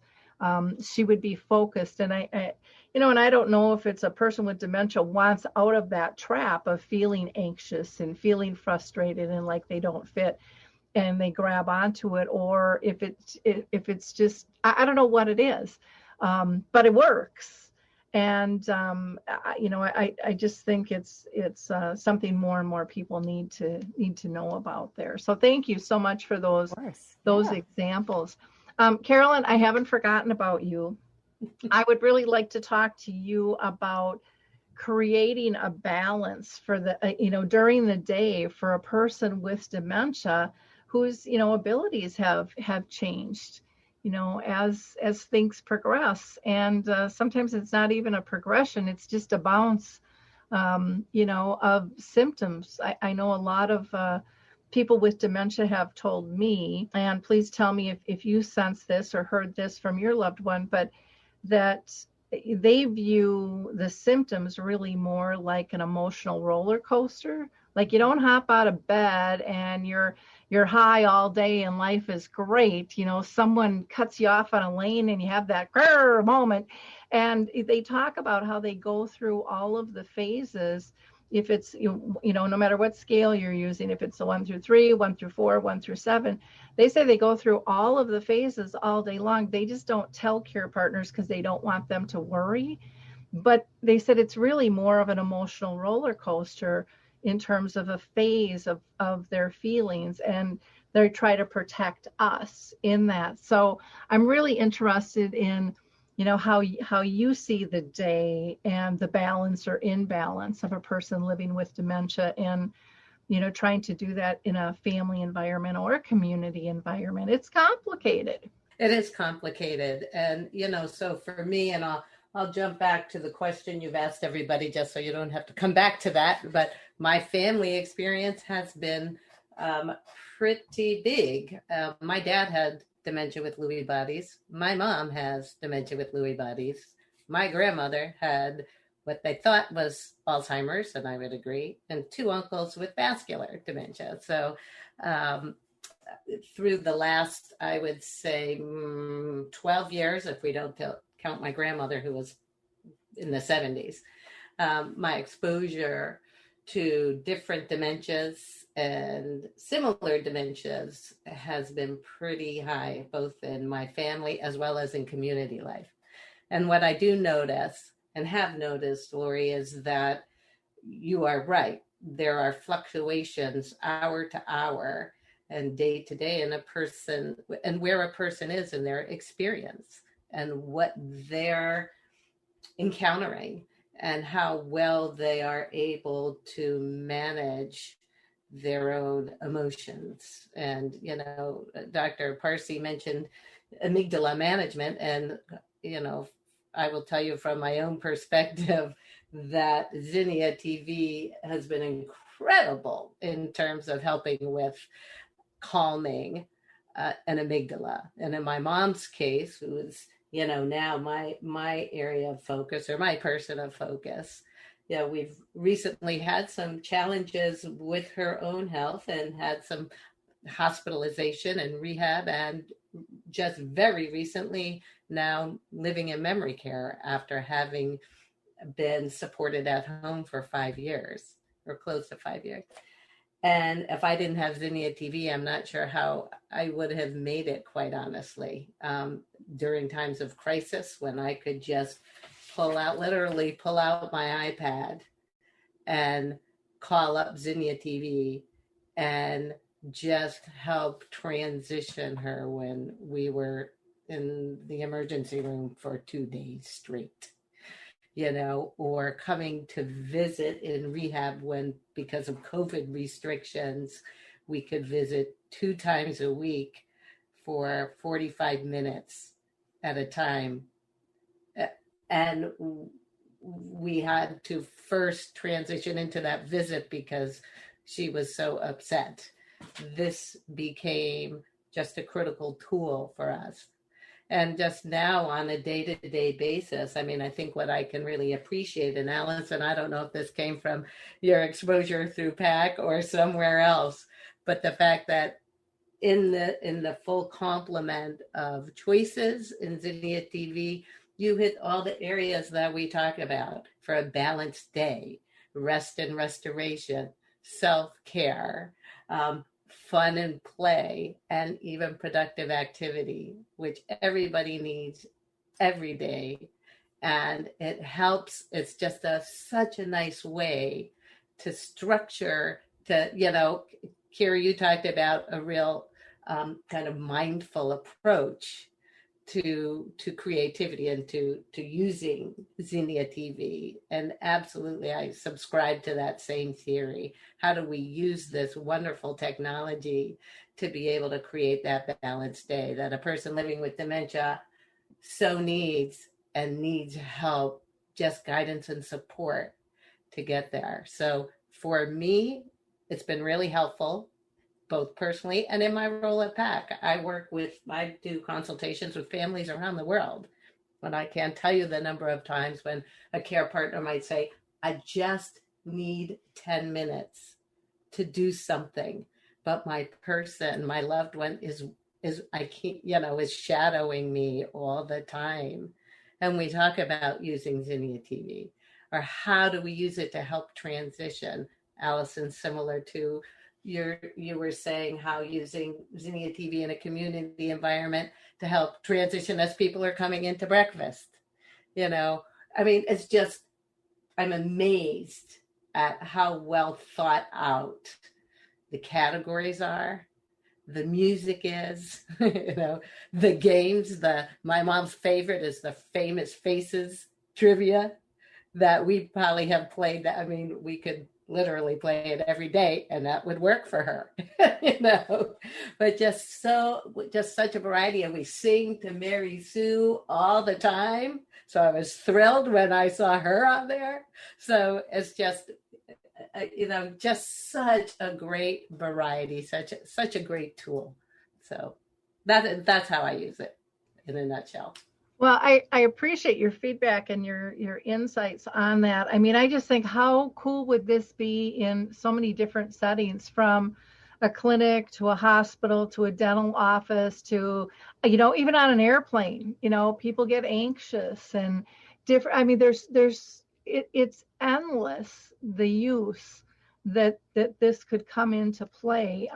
She would be focused, and I don't know if it's a person with dementia wants out of that trap of feeling anxious and feeling frustrated and like they don't fit, and they grab onto it, or if it's just, I don't know what it is, but it works. And, I just think it's something more and more people need to know about there. So thank you so much for those examples. Carolyn, I haven't forgotten about you. I would really like to talk to you about creating a balance for the, during the day for a person with dementia whose, abilities have changed, as things progress. And sometimes it's not even a progression, it's just a bounce, of symptoms. I know a lot of people with dementia have told me, and please tell me if you sense this or heard this from your loved one, but that they view the symptoms really more like an emotional roller coaster. Like you don't hop out of bed and you're high all day and life is great. You know, someone cuts you off on a lane and you have that grrr moment. And they talk about how they go through all of the phases. If it's, no matter what scale you're using, if it's the 1 through 3, 1 through 4, 1 through 7, they say they go through all of the phases all day long. They just don't tell care partners because they don't want them to worry. But they said it's really more of an emotional roller coaster in terms of a phase of their feelings, and they try to protect us in that. So I'm really interested in how you see the day and the balance or imbalance of a person living with dementia, and trying to do that in a family environment or a community environment. It's complicated. It is complicated. And so for me, and I'll jump back to the question you've asked everybody just so you don't have to come back to that, but my family experience has been pretty big. My dad had dementia with Lewy bodies. My mom has dementia with Lewy bodies. My grandmother had what they thought was Alzheimer's, and I would agree, and 2 uncles with vascular dementia. So through the last, I would say, 12 years, if we don't count my grandmother who was in the 70s, my exposure to different dementias and similar dementias has been pretty high, both in my family as well as in community life. And what I do notice and have noticed, Lori, is that you are right. There are fluctuations hour to hour and day to day in a person, and where a person is in their experience and what they're encountering and how well they are able to manage their own emotions. And, Dr. Parsey mentioned amygdala management. And, I will tell you from my own perspective that Zinnia TV has been incredible in terms of helping with calming an amygdala. And in my mom's case, who is, now my area of focus, or my person of focus, we've recently had some challenges with her own health and had some hospitalization and rehab, and just very recently now living in memory care after having been supported at home for 5 years or close to 5 years. And if I didn't have Zinnia TV, I'm not sure how I would have made it, quite honestly, during times of crisis when I could just literally pull out my iPad and call up Zinnia TV and just help transition her when we were in the emergency room for 2 days straight, or coming to visit in rehab when, because of COVID restrictions, we could visit 2 times a week for 45 minutes at a time. And we had to first transition into that visit because she was so upset. This became just a critical tool for us. And just now on a day-to-day basis, I think what I can really appreciate, and Allyson, I don't know if this came from your exposure through PAC or somewhere else, but the fact that in the full complement of choices in Zinnia TV, you hit all the areas that we talk about for a balanced day: rest and restoration, self-care, fun and play, and even productive activity, which everybody needs every day. And it helps. It's just such a nice way to structure, Keri, you talked about a real kind of mindful approach to creativity and to using Zinnia TV. And absolutely, I subscribe to that same theory. How do we use this wonderful technology to be able to create that balanced day that a person living with dementia so needs, and needs help, just guidance and support to get there. So for me, it's been really helpful. both personally and in my role at PAC. I do consultations with families around the world. But I can't tell you the number of times when a care partner might say, I just need 10 minutes to do something. But my person, my loved one is shadowing me all the time. And we talk about using Zinnia TV, or how do we use it to help transition? Allyson, similar to you were saying how using Zinnia TV in a community environment to help transition as people are coming into breakfast. It's just, I'm amazed at how well thought out the categories are, the music is, the games. My mom's favorite is the Famous Faces trivia that we probably have played. We could literally play it every day and that would work for her, but just such a variety. And we sing to Mary Sue all the time. So I was thrilled when I saw her on there. So it's just, just such a great variety, such a great tool. So that's how I use it in a nutshell. Well, I appreciate your feedback and your insights on that. I just think, how cool would this be in so many different settings, from a clinic to a hospital to a dental office to, even on an airplane. People get anxious and different. It's endless, the use that this could come into play.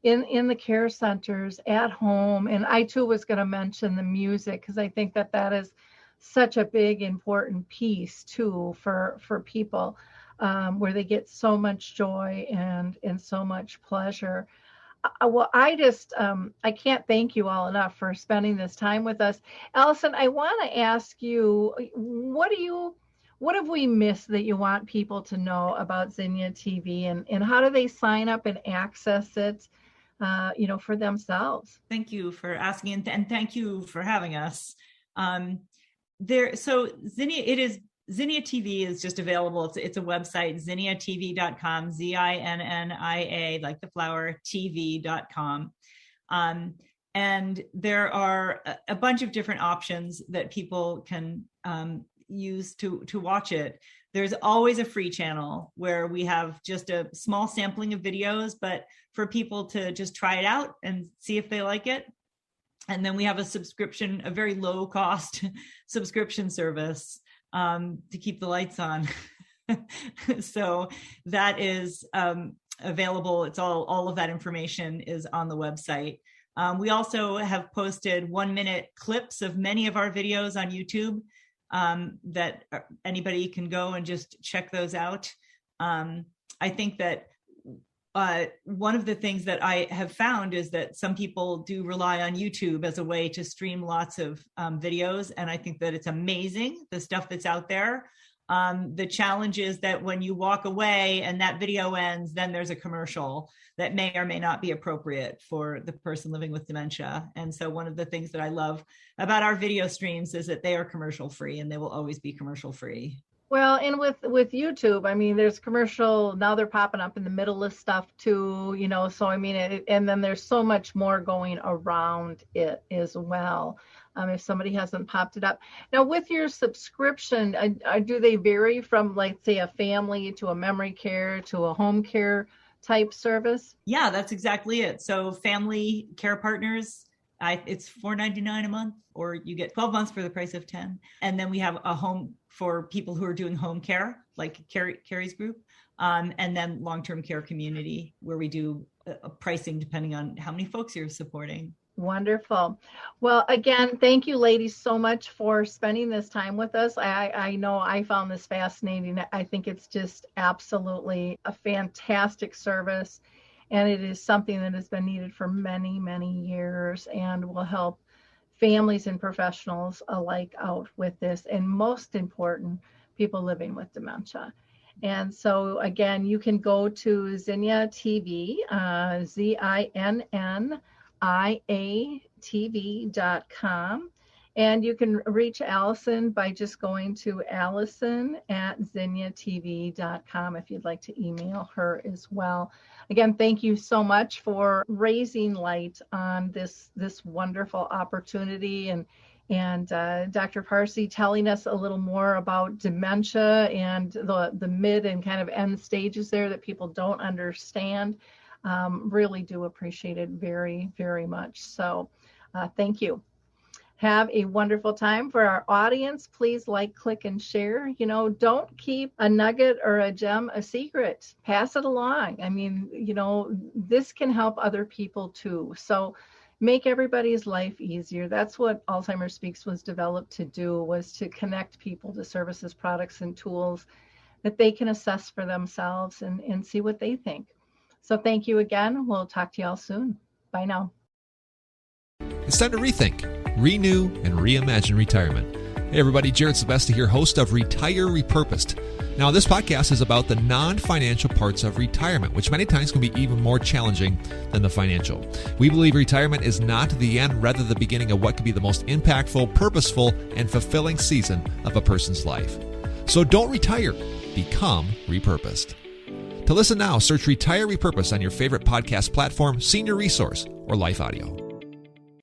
In the care centers, at home. And I too was going to mention the music, because I think that is such a big, important piece too for people, where they get so much joy and so much pleasure. I can't thank you all enough for spending this time with us. Allyson, I want to ask you, what have we missed that you want people to know about Zinnia TV, and how do they sign up and access it? For themselves. Thank you for asking, and thank you for having us. Zinnia TV is just available. It's a website, zinniatv.com, ZINNIA, like the flower, TV.com. And there are a bunch of different options that people can use to watch it. There's always a free channel where we have just a small sampling of videos, but for people to just try it out and see if they like it. And then we have a subscription, a very low cost subscription service to keep the lights on. So that is available. It's all of that information is on the website. We also have posted 1-minute clips of many of our videos on YouTube, that anybody can go and just check those out. I think that one of the things that I have found is that some people do rely on YouTube as a way to stream lots of videos. And I think that it's amazing, the stuff that's out there. The challenge is that when you walk away and that video ends, then there's a commercial that may or may not be appropriate for the person living with dementia. And so one of the things that I love about our video streams is that they are commercial free, and they will always be commercial free. Well, and with YouTube, there's commercial, now they're popping up in the middle of stuff too, so and then there's so much more going around it as well. If somebody hasn't popped it up. Now, with your subscription, do they vary from, like, say, a family to a memory care to a home care type service? Yeah, that's exactly it. So family care partners, it's $4.99 a month, or you get 12 months for the price of 10. And then we have a home for people who are doing home care, like Keri's group, and then long-term care community, where we do a pricing depending on how many folks you're supporting. Wonderful. Well, again, thank you, ladies, so much for spending this time with us. I know I found this fascinating. I think it's just absolutely a fantastic service, and it is something that has been needed for many, many years, and will help families and professionals alike out with this, and most important, people living with dementia. And so, again, you can go to Zinnia TV, ZINNIATV.com, And you can reach Allyson by just going to Allyson@ZinniaTV.com if you'd like to email her as well. Again, thank you so much for raising light on this wonderful opportunity, and Dr. Parsey telling us a little more about dementia and the mid and kind of end stages there that people don't understand. Really do appreciate it very, very much. So thank you. Have a wonderful time. For our audience, please like, click, and share. Don't keep a nugget or a gem a secret. Pass it along. I mean, this can help other people too. So make everybody's life easier. That's what Alzheimer's Speaks was developed to do, was to connect people to services, products, and tools that they can assess for themselves and see what they think. So thank you again. We'll talk to you all soon. Bye now. It's time to rethink, renew, and reimagine retirement. Hey everybody, Jared Sebesti here, host of Retire Repurposed. Now this podcast is about the non-financial parts of retirement, which many times can be even more challenging than the financial. We believe retirement is not the end, rather the beginning of what could be the most impactful, purposeful, and fulfilling season of a person's life. So don't retire, become repurposed. To listen now, search Retire Repurposed on your favorite podcast platform, Senior Resource, or Life Audio.